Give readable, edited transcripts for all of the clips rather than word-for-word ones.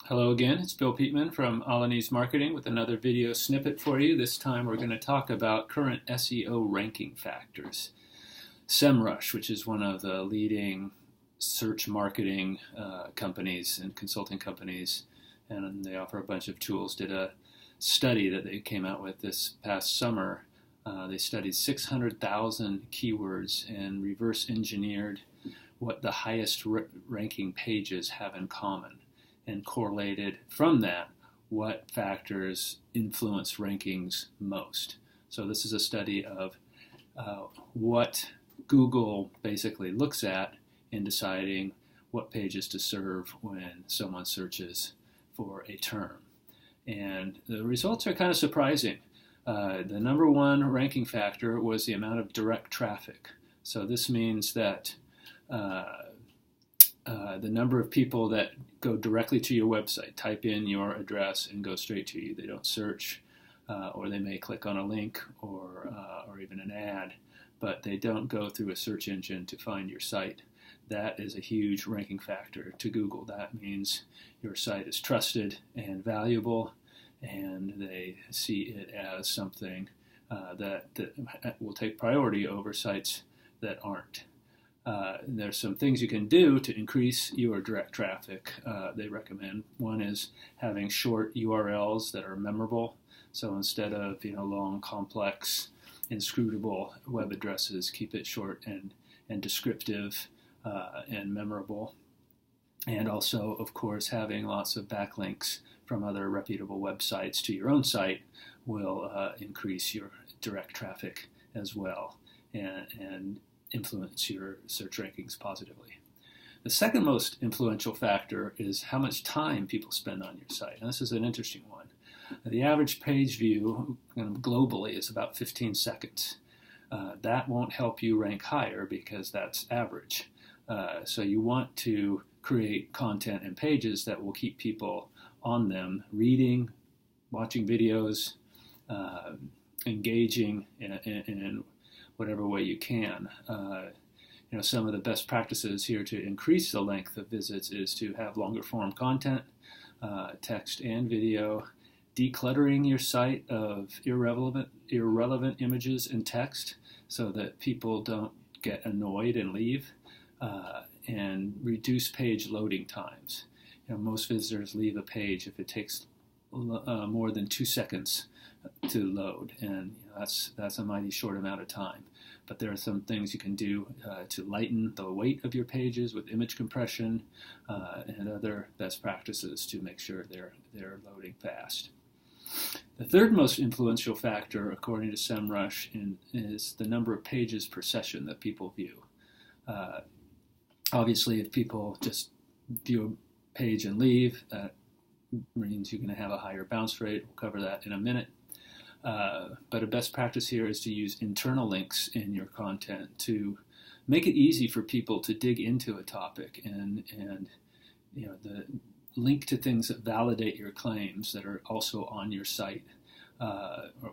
Hello again, it's Bill Peatman from Alaniz Marketing with another video snippet for you. This time we're going to talk about current SEO ranking factors. SEMrush, which is one of the leading search marketing companies and consulting companies, and they offer a bunch of tools, did a study that they came out with this past summer. They studied 600,000 keywords and reverse engineered what the highest ranking pages have in common, and correlated from that what factors influence rankings most. So this is a study of what Google basically looks at in deciding what pages to serve when someone searches for a term. And the results are kind of surprising. The number one ranking factor was the amount of direct traffic. So this means that the number of people that go directly to your website, type in your address and go straight to you. They don't search, or they may click on a link or even an ad, but they don't go through a search engine to find your site. That is a huge ranking factor to Google. That means your site is trusted and valuable, and they see it as something that will take priority over sites that aren't. There's some things you can do to increase your direct traffic. They recommend one is having short URLs that are memorable. So instead of long, complex, inscrutable web addresses, keep it short and descriptive and memorable. And also, of course, having lots of backlinks from other reputable websites to your own site will increase your direct traffic as well and influence your search rankings positively. The second most influential factor is how much time people spend on your site. And this is an interesting one. The average page view globally is about 15 seconds. That won't help you rank higher because that's average. So you want to create content and pages that will keep people on them, reading, watching videos, engaging in whatever way you can. Some of the best practices here to increase the length of visits is to have longer form content, text and video, decluttering your site of irrelevant images and text so that people don't get annoyed and leave, and reduce page loading times. Most visitors leave a page if it takes more than 2 seconds to load, and that's a mighty short amount of time. But there are some things you can do to lighten the weight of your pages with image compression and other best practices to make sure they're loading fast. The third most influential factor, according to SEMrush, is the number of pages per session that people view. Obviously, if people just view a page and leave, that means you're going to have a higher bounce rate. We'll cover that in a minute. But a best practice here is to use internal links in your content to make it easy for people to dig into a topic and the link to things that validate your claims that are also on your site,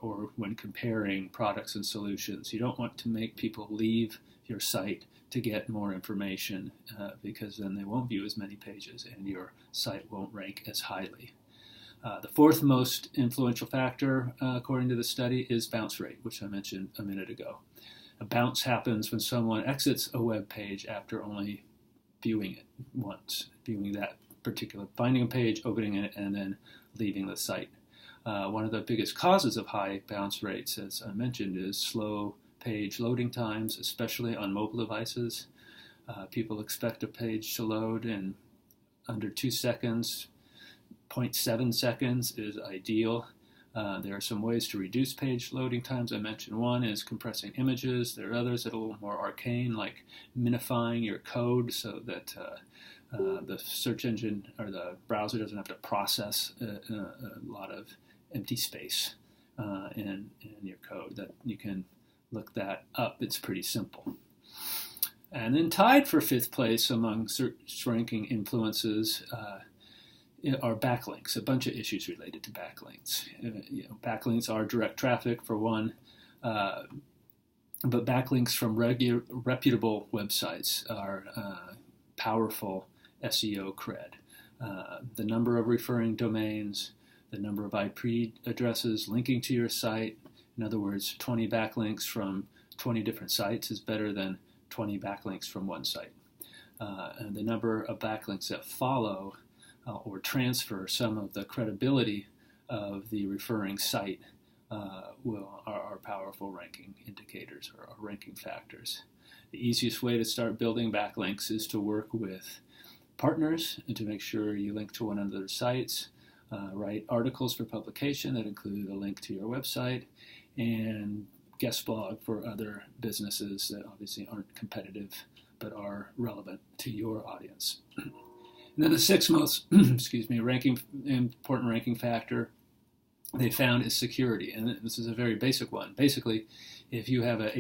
or when comparing products and solutions. You don't want to make people leave your site to get more information because then they won't view as many pages and your site won't rank as highly. The fourth most influential factor, according to the study, is bounce rate, which I mentioned a minute ago. A bounce happens when someone exits a web page after only viewing it once, finding a page, opening it, and then leaving the site. One of the biggest causes of high bounce rates, as I mentioned, is slow page loading times, especially on mobile devices. People expect a page to load in under 2 seconds. 0.7 seconds is ideal. There are some ways to reduce page loading times. I mentioned one is compressing images. There are others that are a little more arcane, like minifying your code so that the search engine or the browser doesn't have to process a lot of empty space in your code. That you can look that up. It's pretty simple. And then tied for fifth place among search ranking influences are backlinks, a bunch of issues related to backlinks. Backlinks are direct traffic for one, but backlinks from reputable websites are powerful SEO cred. the number of referring domains, the number of IP addresses linking to your site. In other words, 20 backlinks from 20 different sites is better than 20 backlinks from one site. And the number of backlinks that follow or transfer some of the credibility of the referring site are powerful ranking indicators or ranking factors. The easiest way to start building backlinks is to work with partners and to make sure you link to one another's sites, write articles for publication that include a link to your website, and guest blog for other businesses that obviously aren't competitive but are relevant to your audience. And then the sixth most important ranking factor they found is security, and this is a very basic one. Basically, if you have a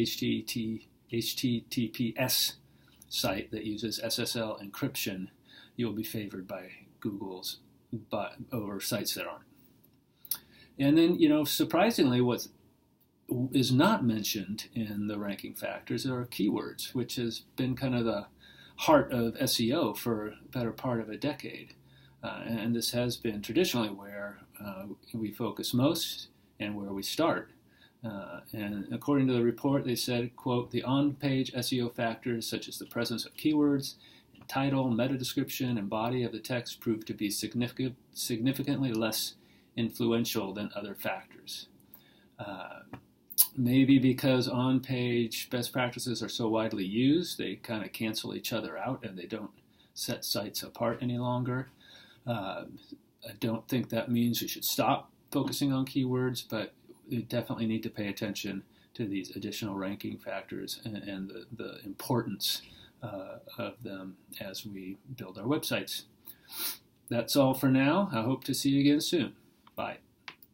HTTPS site that uses SSL encryption, you'll be favored by Google's over sites that aren't. And then, surprisingly, what is not mentioned in the ranking factors are keywords, which has been kind of the heart of SEO for a better part of a decade. And this has been traditionally where we focus most and where we start. And according to the report, they said, quote, the on-page SEO factors such as the presence of keywords, title, meta description, and body of the text proved to be significantly less influential than other factors. Maybe because on-page best practices are so widely used, they kind of cancel each other out and they don't set sites apart any longer. I don't think that means you should stop focusing on keywords, but you definitely need to pay attention to these additional ranking factors and the importance of them as we build our websites. That's all for now. I hope to see you again soon. Bye.